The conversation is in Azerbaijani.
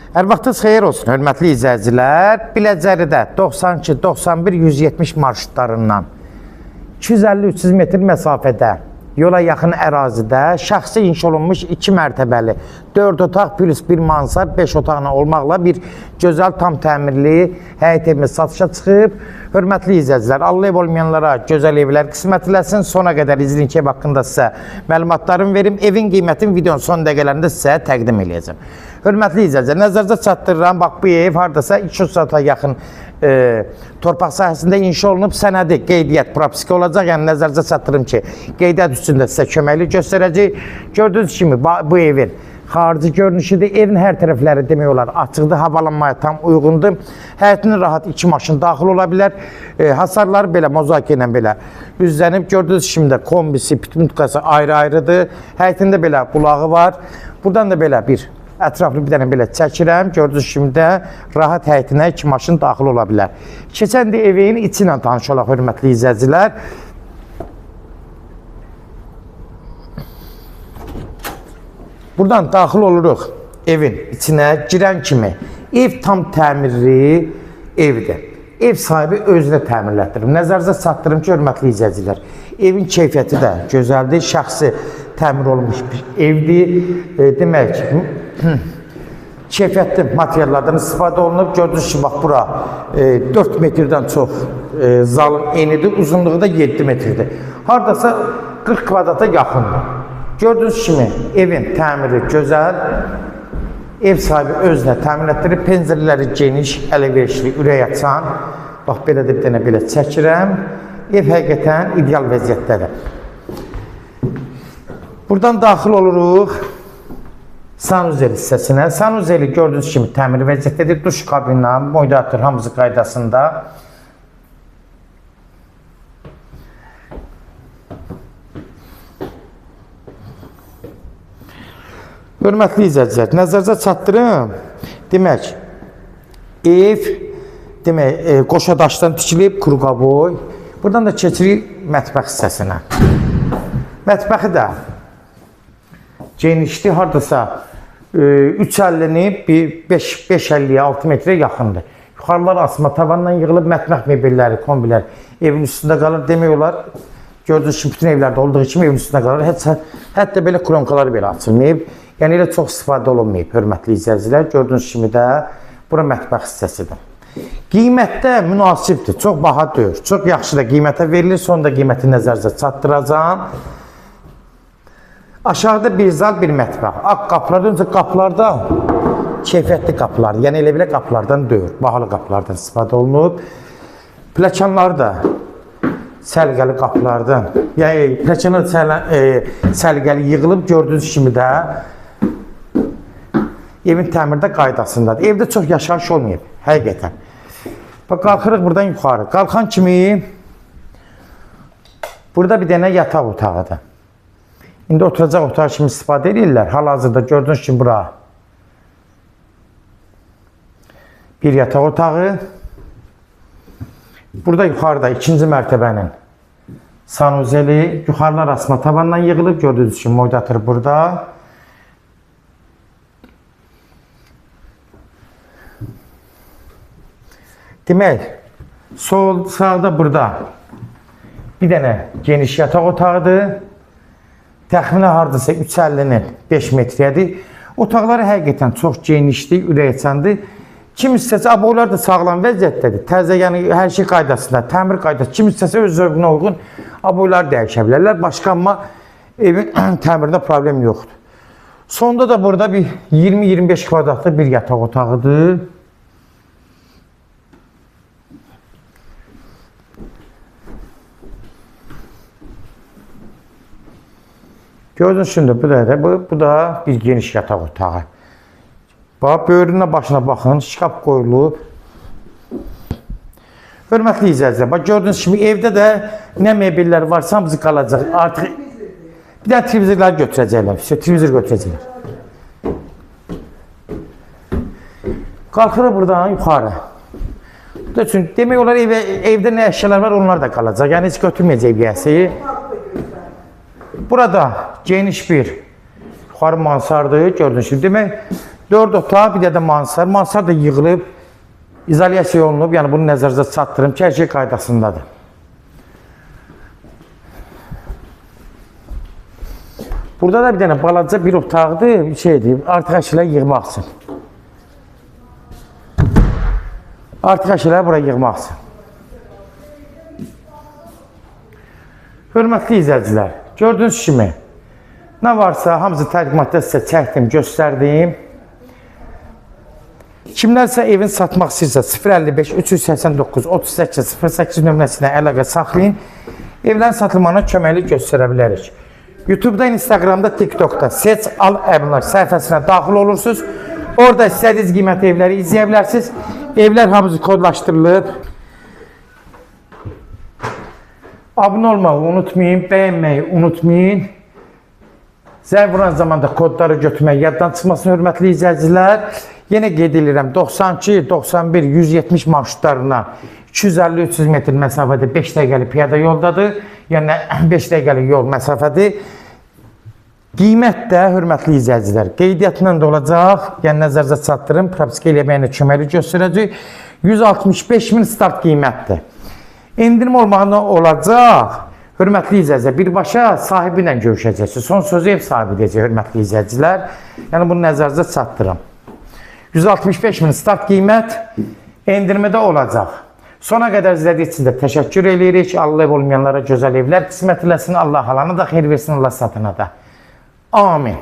Hər vaxtınız xeyir olsun, hörmətli izləyicilər. Biləcəridə 92, 91, 170 marşrutlarından 250-300 metr məsafədə yola yaxın ərazidə şəxsi inşa olunmuş 2 mərtəbəli 4 otaq plus 1 mansar 5 otaqla olmaqla bir gözəl tam təmirli həyət evimiz satışa çıxıb. Hörmətli izləyicilər, Allah ev olmayanlara gözəl evlər qismət eləsin. Sona qədər izləyin ki, ev haqqında sizə məlumatlarımı verim. Evin qiymətini videonun son dəqiqələrində sizə təqdim edəcəm. Hörmətli izləyicilər, nəzərinizə çatdırıram. Bax, bu ev hardasa 200 saata yaxın torpaq sahəsində inşa olunub, sənədi, qeydiyyat, propiska olacaq. Yəni, nəzərinizə çatdırım ki, qeydiyyat üstündə sizə köməkli göstərəcək. Gördüyünüz kimi, bu evin xarici görünüşüdür. Evin hər tərəfləri demək olar açıqdır, havalanmaya tam uyğundur. Həyətinə rahat 2 maşın daxil ola bilər. Hasarları belə mozaik ilə belə üzlənib. Gördüyünüz kimi də kombisi, pitmutkası ayrı-ayrıdır. Həyətində belə bulağı var. Buradan da belə bir ətraflı bir dənə belə çəkirəm. Gördüyünüz kimi də rahat həyətinə 2 maşın daxil ola bilər. Keçən də evin içi ilə tanış olaq, hörmətli izləyicilər. Buradan daxil oluruq evin içinə girən kimi. Ev tam təmirli evdir. Ev sahibi özünə təmirlətdirir. Nəzərinizə çatdırım ki, hörmətli izləyicilər, evin keyfiyyəti də gözəldir. Şəxsi təmir olunmuş bir evdir. Demək ki, keyfiyyətli materiallardan istifadə olunub. Gördüyünüz ki, bax, bura 4 metrdən çox zalın enidir. Uzunluğu da 7 metrdir. Haradasa 40 kvadrata yaxındır. Gördüyünüz kimi evin təmiri gözəl, ev sahibi özünə təmin etdirir, pəncərələri geniş, əlverişli, ürək açan. Bax, belə də bir dənə belə çəkirəm. Ev həqiqətən ideal vəziyyətdədir. Buradan daxil oluruq sanuzeli hissəsinə. Sanuzeli gördüyünüz kimi təmir vəziyyətdədir. Duş kabinlə, moderator hamısı qaydasında. Hörmətli izləyicilər, nəzərinizə çatdırım. Demək, ev qoşa daşdan tikilib, quruqaboy. Buradan da keçirik mətbəx hissəsinə. Mətbəxi də genişdir, haradasa 3.50-ni 5.50-yə 6 metrə yaxındır. Yuxarılar asma tavandan yığılıb, mətbəx mebelləri, kombilər evin üstündə qalır. Demək olar, gördüyünüz kimi bütün evlərdə olduğu kimi evin üstündə qalır. Hətta belə kronkalar belə açılmayıb. Yəni, elə çox istifadə olunmayıb, hörmətli izləyicilər. Gördüyünüz kimi də bura mətbəx hissəsidir. Qiymətdə münasibdir, çox baha deyil. Çox yaxşı da qiymətə verilir, sonra da qiyməti nəzərinizə çatdıracağım. Aşağıda bir zal, bir mətbəx. Ağ qapılar, öncə qapılarda keyfiyyətli qapılar, yəni elə belə qapılardan deyil, bahalı qapılardan istifadə olunub. Pləkanları da səliqəli qapılardan, yəni pləkanlar səliqəli yığılıb, gördüyünüz kimi də evin təmirdə qaydasındadır. Evdə çox yaşayış olmayıb, həqiqətən. Bax, qalxırıq buradan yuxarı. Qalxan kimi burada bir dənə yataq otağıdır. İndi oturacaq otağı kimi istifadə edirlər. Hal-hazırda gördüyünüz kimi bura bir yataq otağı. Burada yuxarıda 2-ci mərtəbənin sanuzeli, yuxarılar asma tavandan yığılıb. Gördüyünüz kimi moderator burada. Demək, sol sağda burada bir dənə geniş yataq otağıdır. Təxminə hardasa 3.50-nin 5 metrədir. Otaqları həqiqətən çox genişdir, ürək açandır. Kim istəsə, aboylar da sağlam vəziyyətdədir. Təzə, yəni hər şey qaydasında, təmir qaydası. Kim istəsə öz zövqünə uyğun aboylar dəyişə bilərlər. Başqa, amma evin təmirində problem yoxdur. Sonda da burada bir 20-25 kvadratlı bir yataq otağıdır. Gördüyünüz kimi bu da bir geniş yataq otağı. Bax, böyrünə başına baxın, şkaf qoyulub. Hörmətli izləyicilər, bax, gördüyünüz kimi evdə də nə mebellər varsa hamısı qalacaq. Artıq bir dənə televizorları götürəcəklər, televizor götürəcəklər. Qalxırıq buradan yuxarı. Demək olar, evdə nə əşyalar var, onlar da qalacaq. Yəni, heç götürməyəcək yiyəsi. Burada geniş bir yuxarı mansardır, gördüyünüz kimi. Demək, 4 otaq, bir də mansar. Mansar da yığılıb, izolyasiya olunub. Yəni bunu nəzərinizə çatdırım ki, hər şey qaydasındadır. Burada da bir dənə balaca bir otaqdır, bir şeydir, artıq əşyalar yığmaq üçün. Artıq əşyaları buraya yığmaq üçün. Hörmətli izləyicilər, gördüyünüz kimi, nə varsa hamısı təqdimatda sizə çəkdim, göstərdim. Kimlərsə evin satmaq istəyirsə 055 389 38 08 nömrəsinə əlaqə saxlayın. Evlərin satılmağına köməklik göstərə bilərik. YouTube'da, Instagram'da, TikTok'da Seç Al Əmlak səhifəsinə daxil olursunuz. Orada istədiyiniz qiymət evləri izləyə bilərsiniz. Evlər hamısı kodlaşdırılıb. Abunə olmağı unutmayın, bəyənməyi unutmayın. Zəng vuran zamanda kodları götürmək yaddan çıxmasın, hörmətli izləyicilər. Yenə qeyd edirəm, 92, 91, 170 marşrutlarına 250-300 metr məsafədə 5 dəqiqəlik piyada yoldadır. Yəni 5 dəqiqəlik yol məsafədir. Qiymət də, hörmətli izləyicilər, qeydiyyatla da olacaq. Yəni nəzərinizə çatdırım, propiska eləməyinə köməklik göstərəcək. 165.000 start qiymətdir. İndirim olmağına olacaq. Hörmətli izləyicilər, birbaşa sahibi ilə görüşəcəksiniz. Son sözü ev sahibi deyəcək, hörmətli izləyicilər. Yəni bunu nəzərinizə çatdırım. 165.000 start qiymət endirmədə olacaq. Sona qədər izlədiyiniz üçün də təşəkkür edirik. Allah ev olmayanlara gözəl evlər qismət eləsin. Allah halana da xeyir versin, Allah satına da. Amin.